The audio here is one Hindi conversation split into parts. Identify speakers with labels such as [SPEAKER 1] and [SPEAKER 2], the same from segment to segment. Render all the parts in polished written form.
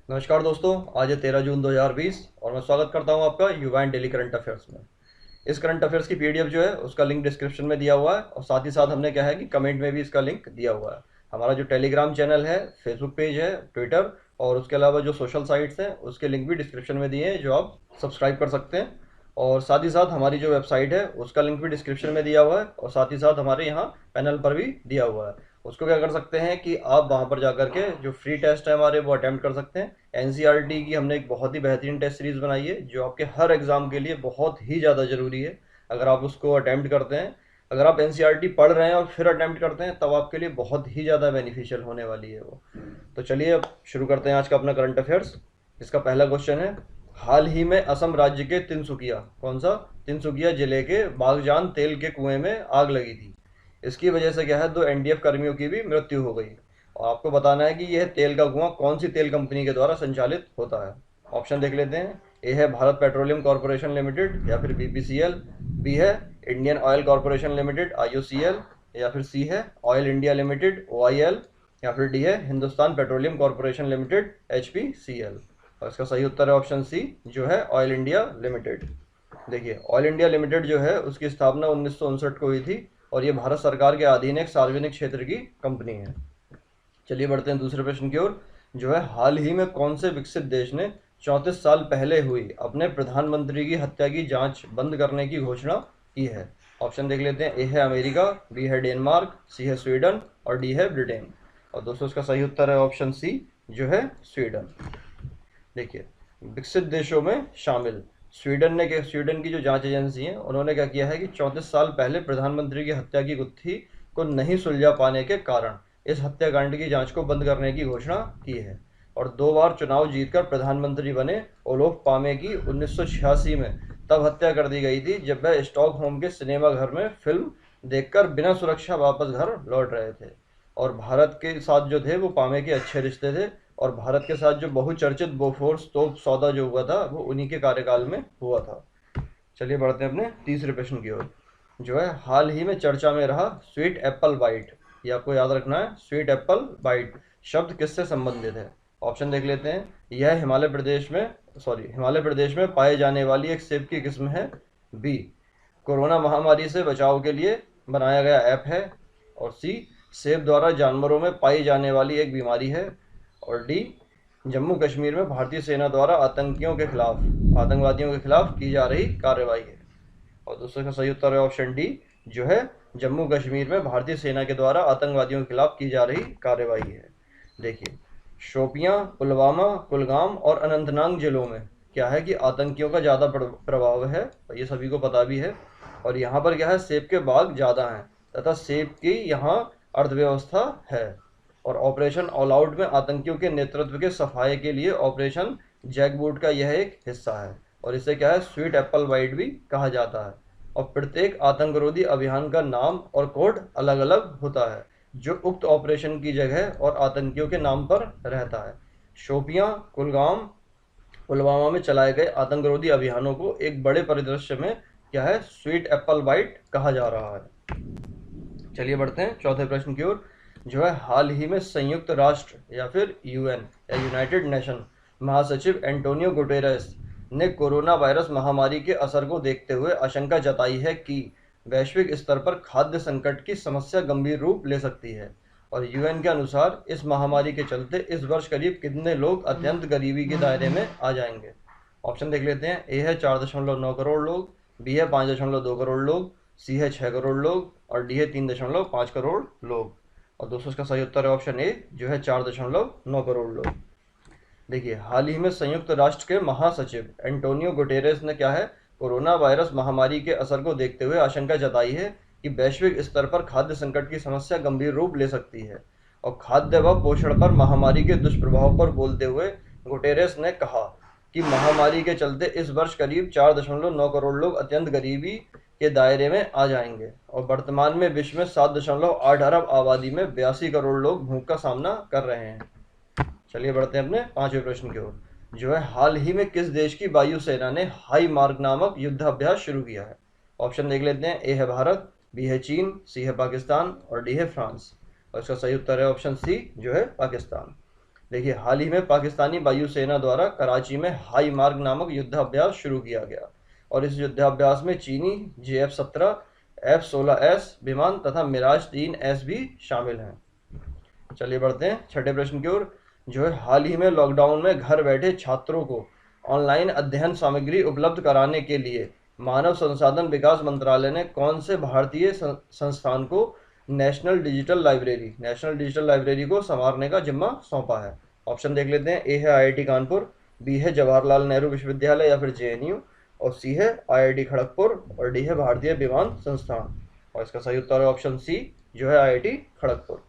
[SPEAKER 1] नमस्कार दोस्तों, आज है 13 जून 2020 और मैं स्वागत करता हूं आपका युवा एंड डेली करंट अफेयर्स में। इस करंट अफेयर्स की पीडीएफ जो है उसका लिंक डिस्क्रिप्शन में दिया हुआ है और साथ ही साथ हमने क्या है कि कमेंट में भी इसका लिंक दिया हुआ है। हमारा जो टेलीग्राम चैनल है, फेसबुक पेज है, ट्विटर और उसके अलावा जो सोशल साइट्स हैं उसके लिंक भी डिस्क्रिप्शन में दिए हैं जो आप सब्सक्राइब कर सकते हैं। और साथ ही साथ हमारी जो वेबसाइट है उसका लिंक भी डिस्क्रिप्शन में दिया हुआ है और साथ ही साथ हमारे यहाँ पैनल पर भी दिया हुआ है। उसको क्या कर सकते हैं कि आप वहाँ पर जाकर के जो फ्री टेस्ट है हमारे वो अटेम्प्ट कर सकते हैं। एनसीईआरटी की हमने एक बहुत ही बेहतरीन टेस्ट सीरीज़ बनाई है जो आपके हर एग्ज़ाम के लिए बहुत ही ज़्यादा ज़रूरी है। अगर आप उसको अटेम्प्ट करते हैं, अगर आप एनसीईआरटी पढ़ रहे हैं और फिर अटेम्प्ट करते हैं तब आपके लिए बहुत ही ज़्यादा बेनिफिशियल होने वाली है वो। तो चलिए अब शुरू करते हैं आज का अपना करंट अफेयर्स। इसका पहला क्वेश्चन है, हाल ही में असम राज्य के तिनसुकिया, कौन सा, तिनसुकिया जिले के बागजान तेल के कुएं में आग लगी थी। इसकी वजह से क्या है, दो एनडीएफ कर्मियों की भी मृत्यु हो गई। और आपको बताना है कि यह तेल का कुआं कौन सी तेल कंपनी के द्वारा संचालित होता है। ऑप्शन देख लेते हैं। ए है भारत पेट्रोलियम कॉर्पोरेशन लिमिटेड या फिर बीपीसीएल, बी है Indian oil corporation limited IOCL, या फिर सी है ऑयल इंडिया लिमिटेड ओआईएल, या फिर डी है Hindustan petroleum corporation limited HPCL. और इसका सही उत्तर है ऑप्शन सी जो है ऑयल इंडिया लिमिटेड। देखिए, ऑयल इंडिया लिमिटेड जो है उसकी स्थापना 1959 को हुई थी और ये भारत सरकार के अधीन एक सार्वजनिक क्षेत्र की कंपनी है। चलिए बढ़ते हैं दूसरे प्रश्न की ओर, जो है हाल ही में कौन से विकसित देश ने 34 साल पहले हुई अपने प्रधानमंत्री की हत्या की जांच बंद करने की घोषणा की है। ऑप्शन देख लेते हैं। ए है अमेरिका, बी है डेनमार्क, सी है स्वीडन और डी है ब्रिटेन। और दोस्तों इसका सही उत्तर है ऑप्शन सी जो है स्वीडन। देखिए, विकसित देशों में शामिल स्वीडन की जो जांच एजेंसी है उन्होंने क्या किया है कि 34 साल पहले प्रधानमंत्री की हत्या की गुत्थी को नहीं सुलझा पाने के कारण इस हत्याकांड की जांच को बंद करने की घोषणा की है। और 2 बार चुनाव जीतकर प्रधानमंत्री बने ओलोफ पामे की 1986 में तब हत्या कर दी गई थी जब वह स्टॉकहोम के सिनेमा घर में फिल्म देखकर बिना सुरक्षा वापस घर लौट रहे थे। और भारत के साथ जो थे वो पामे के अच्छे रिश्ते थे और भारत के साथ जो बहुचर्चित बोफोर्स तोप सौदा जो हुआ था वो उन्हीं के कार्यकाल में हुआ था। चलिए बढ़ते हैं अपने तीसरे प्रश्न की ओर, जो है हाल ही में चर्चा में रहा स्वीट एप्पल बाइट। ये आपको याद रखना है, स्वीट एप्पल बाइट शब्द किससे संबंधित है। ऑप्शन देख लेते हैं। यह हिमालय प्रदेश में पाए जाने वाली एक सेब की किस्म है। बी, कोरोना महामारी से बचाव के लिए बनाया गया ऐप है। और सी, सेब द्वारा जानवरों में पाई जाने वाली एक बीमारी है। और डी, जम्मू कश्मीर में भारतीय सेना द्वारा आतंकवादियों के खिलाफ की जा रही कार्रवाई है। और दूसरे का सही उत्तर है ऑप्शन डी जो है जम्मू कश्मीर में भारतीय सेना के द्वारा आतंकवादियों के खिलाफ की जा रही कार्रवाई है। देखिए, शोपियां, पुलवामा, कुलगाम और अनंतनाग जिलों में क्या है कि आतंकियों का ज़्यादा प्रभाव है और ये सभी को पता भी है। और यहाँ पर क्या है, सेब के बाग ज़्यादा हैं तथा सेब की यहाँ अर्थव्यवस्था है। और ऑपरेशन ऑल आउट में आतंकियों के नेतृत्व के सफाये के लिए ऑपरेशन जैकबूट का यह एक हिस्सा है और इसे क्या है स्वीट एप्पल वाइट भी कहा जाता है। और प्रत्येक आतंकरोधी अभियान का नाम और कोड अलग अलग होता है जो उक्त ऑपरेशन की जगह और आतंकियों के नाम पर रहता है। शोपियां, कुलगाम, पुलवामा में चलाए गए आतंकरोधी अभियानों को एक बड़े परिदृश्य में क्या है स्वीट एप्पल बाइट कहा जा रहा है। चलिए बढ़ते हैं चौथे प्रश्न की ओर, जो है हाल ही में संयुक्त राष्ट्र या फिर यूएन या यूनाइटेड नेशन महासचिव एंटोनियो गुटेरेस ने कोरोना वायरस महामारी के असर को देखते हुए आशंका जताई है कि वैश्विक स्तर पर खाद्य संकट की समस्या गंभीर रूप ले सकती है। और यूएन के अनुसार इस महामारी के चलते इस वर्ष करीब कितने लोग अत्यंत गरीबी के दायरे में आ जाएंगे। ऑप्शन देख लेते हैं। ए है 4.9 करोड़ लोग, बी है 5.2 करोड़ लोग, सी है 6 करोड़ लोग और डी है 3.5 करोड़ लोग। और दोस्तों इसका सही उत्तर है ऑप्शन ए जो है 4.9 करोड़ लोग। देखिए, हाल ही में संयुक्त राष्ट्र के महासचिव एंटोनियो गुटेरेस ने क्या है कोरोना वायरस महामारी के असर को देखते हुए आशंका जताई है कि वैश्विक स्तर पर खाद्य संकट की समस्या गंभीर रूप ले सकती है। और खाद्य व पोषण पर महामारी के दुष्प्रभाव पर बोलते हुए गुटेरेस ने कहा कि महामारी के चलते इस वर्ष करीब 4.9 करोड़ लोग अत्यंत गरीबी के दायरे में आ जाएंगे और वर्तमान में विश्व में 7.8 अरब आबादी में 82 करोड़ लोग भूख का सामना कर रहे हैं। चलिए बढ़ते हैं अपने पांचवें प्रश्न की ओर, जो है हाल ही में किस देश की वायुसेना ने हाई मार्क नामक युद्धाभ्यास शुरू किया है। ऑप्शन देख लेते हैं। ए है भारत, बी है चीन, सी है पाकिस्तान और डी है फ्रांस। और इसका सही उत्तर है ऑप्शन सी जो है पाकिस्तान। देखिए, हाल ही में पाकिस्तानी वायुसेना द्वारा कराची में हाई मार्ग नामक युद्धाभ्यास शुरू किया गया और इस युद्धाभ्यास में चीनी JF-17, F-16S विमान तथा मिराज 3S भी शामिल हैं। चलिए बढ़ते हैं छठे प्रश्न की ओर, जो है हाल ही में लॉकडाउन में घर बैठे छात्रों को ऑनलाइन अध्ययन सामग्री उपलब्ध कराने के लिए मानव संसाधन विकास मंत्रालय ने कौन से भारतीय संस्थान को नेशनल डिजिटल लाइब्रेरी को संवारने का जिम्मा सौंपा है। ऑप्शन देख लेते हैं। ए है IIT कानपुर, बी है जवाहरलाल नेहरू विश्वविद्यालय या फिर JNU, और सी है IIT खड़गपुर, और डी है भारतीय विमान संस्थान। और इसका सही उत्तर है ऑप्शन सी, जो है IIT खड़गपुर।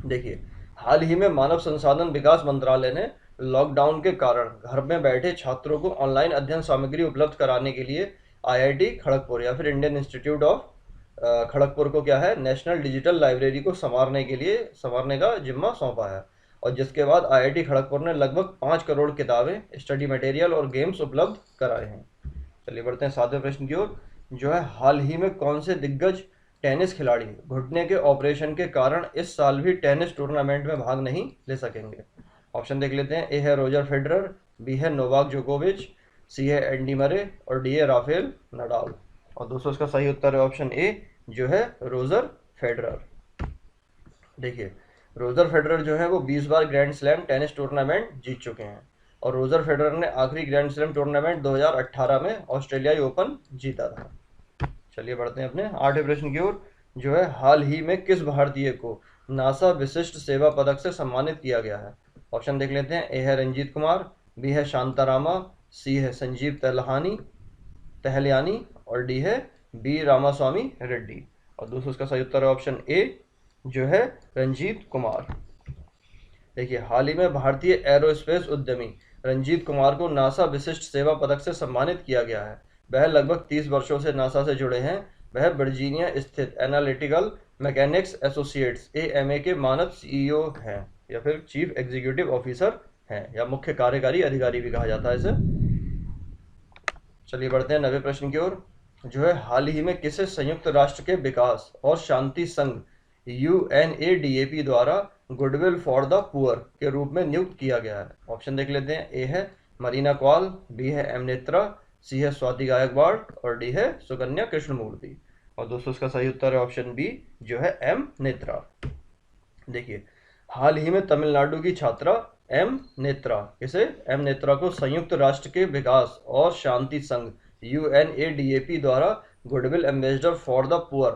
[SPEAKER 1] देखिए, हाल ही में मानव संसाधन विकास मंत्रालय ने लॉकडाउन के कारण घर में बैठे छात्रों को ऑनलाइन अध्ययन सामग्री उपलब्ध कराने के लिए IIT खड़गपुर या फिर इंडियन इंस्टीट्यूट ऑफ खड़गपुर को क्या है, नेशनल डिजिटल लाइब्रेरी को संवारने का जिम्मा सौंपा है, और जिसके बाद IIT खड़गपुर ने लगभग 5 करोड़ किताबें, स्टडी मटेरियल और गेम्स उपलब्ध कराए हैं। चलिए बढ़ते हैं सातवें प्रश्न की ओर, जो है हाल ही में कौन से दिग्गज टेनिस खिलाड़ी घुटने के ऑपरेशन के कारण इस साल भी टेनिस टूर्नामेंट में भाग नहीं ले सकेंगे। ऑप्शन देख लेते हैं। ए है रोजर फेडरर, बी है नोवाक जोकोविच, सी है एंडी मरे, और डी है राफेल नडाल। और दोस्तों, इसका सही उत्तर है ऑप्शन ए, जो है रोजर फेडरर। देखिए, रोजर फेडरर जो है वो 20 बार ग्रैंड स्लैम टेनिस टूर्नामेंट जीत चुके हैं, और रोजर फेडरर ने आखिरी ग्रैंड स्लैम टूर्नामेंट 2018 में ऑस्ट्रेलियाई ओपन जीता था। चलिए बढ़ते हैं अपने आठवें प्रश्न की ओर, जो है हाल ही में किस भारतीय को नासा विशिष्ट सेवा पदक से सम्मानित किया गया है। ऑप्शन देख लेते हैं। ए है रंजीत कुमार, बी है शांतारामा, सी है संजीव तहलियानी, और डी है बी रामास्वामी रेड्डी। और दोस्तों, इसका सही उत्तर है ऑप्शन ए, जो है रंजीत कुमार। देखिए, हाल ही में भारतीय एरोस्पेस उद्यमी रंजीत कुमार को नासा विशिष्ट सेवा पदक से सम्मानित किया गया है। वह लगभग 30 वर्षों से नासा से जुड़े हैं। वह वर्जीनिया स्थित एनालिटिकल मैकेनिक्स एसोसिएट्स AMA के मानद CEO हैं, या फिर चीफ एग्जीक्यूटिव ऑफिसर हैं, या मुख्य कार्यकारी अधिकारी भी कहा जाता है इसे। चलिए बढ़ते हैं नवे प्रश्न की ओर, जो है हाल ही में किसे संयुक्त राष्ट्र के विकास और शांति संघ UNADAP द्वारा गुडविल फॉर द पुअर के रूप में नियुक्त किया गया है। ऑप्शन देख लेते हैं। ए है मरीना कॉल, बी है M नेत्रा, सी है स्वाति गायकवाड़, और डी है सुकन्या कृष्णमूर्ति। और दोस्तों, इसका सही उत्तर है ऑप्शन बी, जो है M नेत्रा। देखिए, हाल ही में तमिलनाडु की छात्रा M नेत्रा को संयुक्त राष्ट्र के विकास और शांति संघ UNADAP द्वारा goodwill ambassador for the poor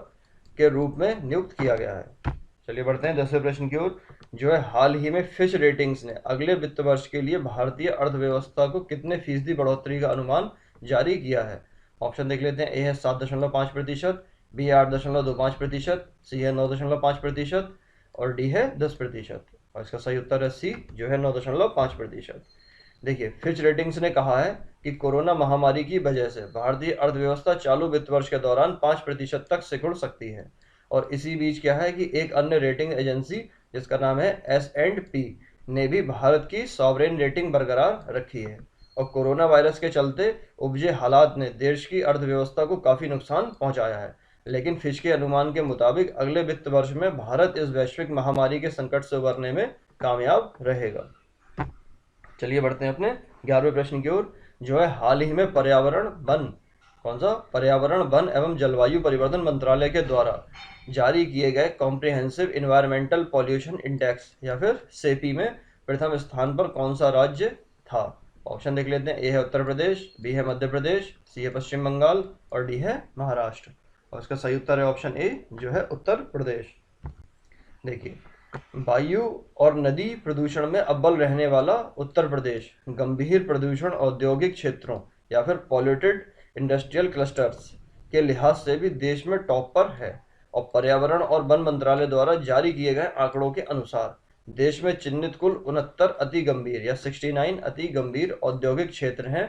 [SPEAKER 1] के रूप में नियुक्त किया गया है। चलिए बढ़ते हैं 10वें प्रश्न की ओर, जो है हाल ही में फिच रेटिंग्स ने अगले वित्त वर्ष के लिए भारतीय अर्थव्यवस्था को कितने फीसदी बढ़ोतरी का अनुमान जारी किया है। ऑप्शन देख लेते हैं। ए है 7.5%, बी है 8.25%, सी है 9.5%, और डी है 10%। और इसका सही उत्तर है सी, जो है 9.5%। देखिए, फिच रेटिंग्स ने कहा है कि कोरोना महामारी की वजह से भारतीय अर्थव्यवस्था चालू वित्त वर्ष के दौरान 5% तक सिकुड़ सकती है, और इसी बीच क्या है कि एक अन्य रेटिंग एजेंसी जिसका नाम है S&P ने भी भारत की सॉवरेन रेटिंग बरकरार रखी है, और कोरोना वायरस के चलते उपजे हालात ने देश की अर्थव्यवस्था को काफ़ी नुकसान पहुंचाया है, लेकिन फिच के अनुमान के मुताबिक अगले वित्त वर्ष में भारत इस वैश्विक महामारी के संकट से उबरने में कामयाब रहेगा। चलिए बढ़ते हैं अपने 11वें प्रश्न की ओर, जो है हाल ही में पर्यावरण वन एवं जलवायु परिवर्तन मंत्रालय के द्वारा जारी किए गए कॉम्प्रिहेंसिव इन्वायरमेंटल पॉल्यूशन इंडेक्स या फिर सेपी में प्रथम स्थान पर कौन सा राज्य था। ऑप्शन देख लेते हैं। ए है उत्तर प्रदेश, बी है मध्य प्रदेश, सी है पश्चिम बंगाल, और डी है महाराष्ट्र। और इसका सही उत्तर है ऑप्शन ए, जो है उत्तर प्रदेश। देखिए, वायु और नदी प्रदूषण में अव्वल रहने वाला उत्तर प्रदेश गंभीर प्रदूषण औद्योगिक क्षेत्रों या फिर पॉल्यूटेड इंडस्ट्रियल क्लस्टर्स के लिहाज से भी देश में टॉप पर है, और पर्यावरण और वन मंत्रालय द्वारा जारी किए गए आंकड़ों के अनुसार देश में चिन्हित कुल 69 अति गंभीर या 69 अति गंभीर औद्योगिक क्षेत्र हैं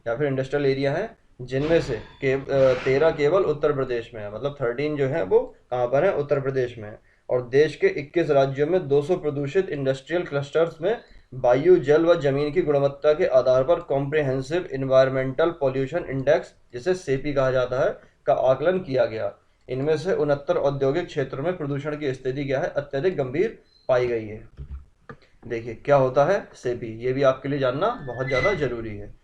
[SPEAKER 1] या फिर इंडस्ट्रियल एरिया हैं, जिनमें से 13 केवल उत्तर प्रदेश में है। मतलब 13 जो है वो कहाँ पर है, उत्तर प्रदेश में है। और देश के 21 राज्यों में 200 प्रदूषित इंडस्ट्रियल क्लस्टर्स में वायु, जल व जमीन की गुणवत्ता के आधार पर कॉम्प्रिहेंसिव इन्वायरमेंटल पॉल्यूशन इंडेक्स, जिसे सेपी कहा जाता है, का आकलन किया गया। इनमें से 69 औद्योगिक क्षेत्रों में प्रदूषण की स्थिति क्या है, अत्यधिक गंभीर पाई गई है। देखिए क्या होता है सेपी, ये भी आपके लिए जानना बहुत ज़्यादा ज़रूरी है।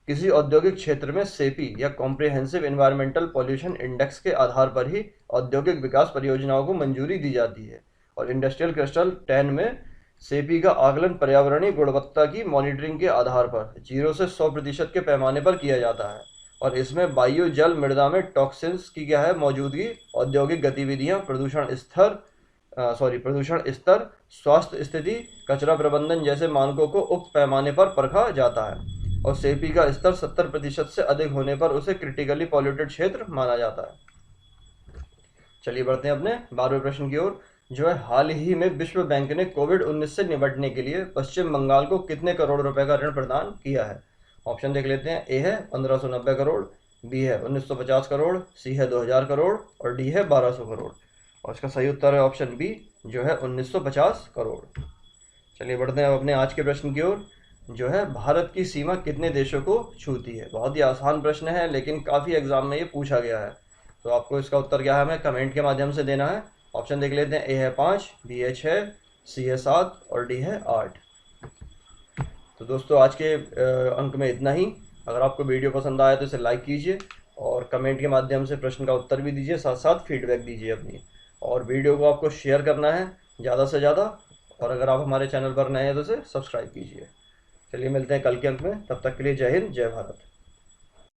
[SPEAKER 1] किसी औद्योगिक क्षेत्र में सेपी या कॉम्प्रिहेंसिव एनवायरमेंटल पॉल्यूशन इंडेक्स के आधार पर ही औद्योगिक विकास परियोजनाओं को मंजूरी दी जाती है। और इंडस्ट्रियल क्लस्टर 10 में सेपी का आकलन पर्यावरणीय गुणवत्ता की मॉनिटरिंग के आधार पर 0 से 100% के पैमाने पर किया जाता है। और इसमें वायु जल मृदा में टॉक्सिन्स की क्या है मौजूदगी, औद्योगिक गतिविधियां, प्रदूषण स्तर, स्वास्थ्य स्थिति, कचरा प्रबंधन जैसे मानकों को उक्त पैमाने पर परखा जाता है। और सेपी का स्तर 70% से अधिक होने पर उसे क्रिटिकली पॉल्यूटेड क्षेत्र माना जाता है। चलिए बढ़ते हैं अपने 12वें प्रश्न की ओर, जो है हाल ही में विश्व बैंक ने कोविड-19 से निपटने के लिए पश्चिम बंगाल को कितने करोड़ रुपए का ऋण प्रदान किया है। ऑप्शन देख लेते हैं। ए है 1590 करोड़, बी है 1950 करोड़, सी है 2000 करोड़ और डी है 1200 करोड़। और इसका सही उत्तर है ऑप्शन बी, जो है 1950 करोड़। चलिए बढ़ते हैं अपने आज के प्रश्न की ओर, जो है भारत की सीमा कितने देशों को छूती है। बहुत ही आसान प्रश्न है लेकिन काफ़ी एग्जाम में ये पूछा गया है। तो आपको इसका उत्तर क्या है हमें कमेंट के माध्यम से देना है। ऑप्शन देख लेते हैं। ए है 5, बी है 6, सी है 7 और डी है 8। तो दोस्तों आज के अंक में इतना ही। अगर आपको वीडियो पसंद आया तो इसे लाइक कीजिए और कमेंट के माध्यम से प्रश्न का उत्तर भी दीजिए, साथ साथ फीडबैक दीजिए अपनी। और वीडियो को आपको शेयर करना है ज़्यादा से ज़्यादा। और अगर आप हमारे चैनल पर नए हैं तो इसे सब्सक्राइब कीजिए। चलिए मिलते हैं कल के अंक में, तब तक के लिए जय हिंद, जय भारत।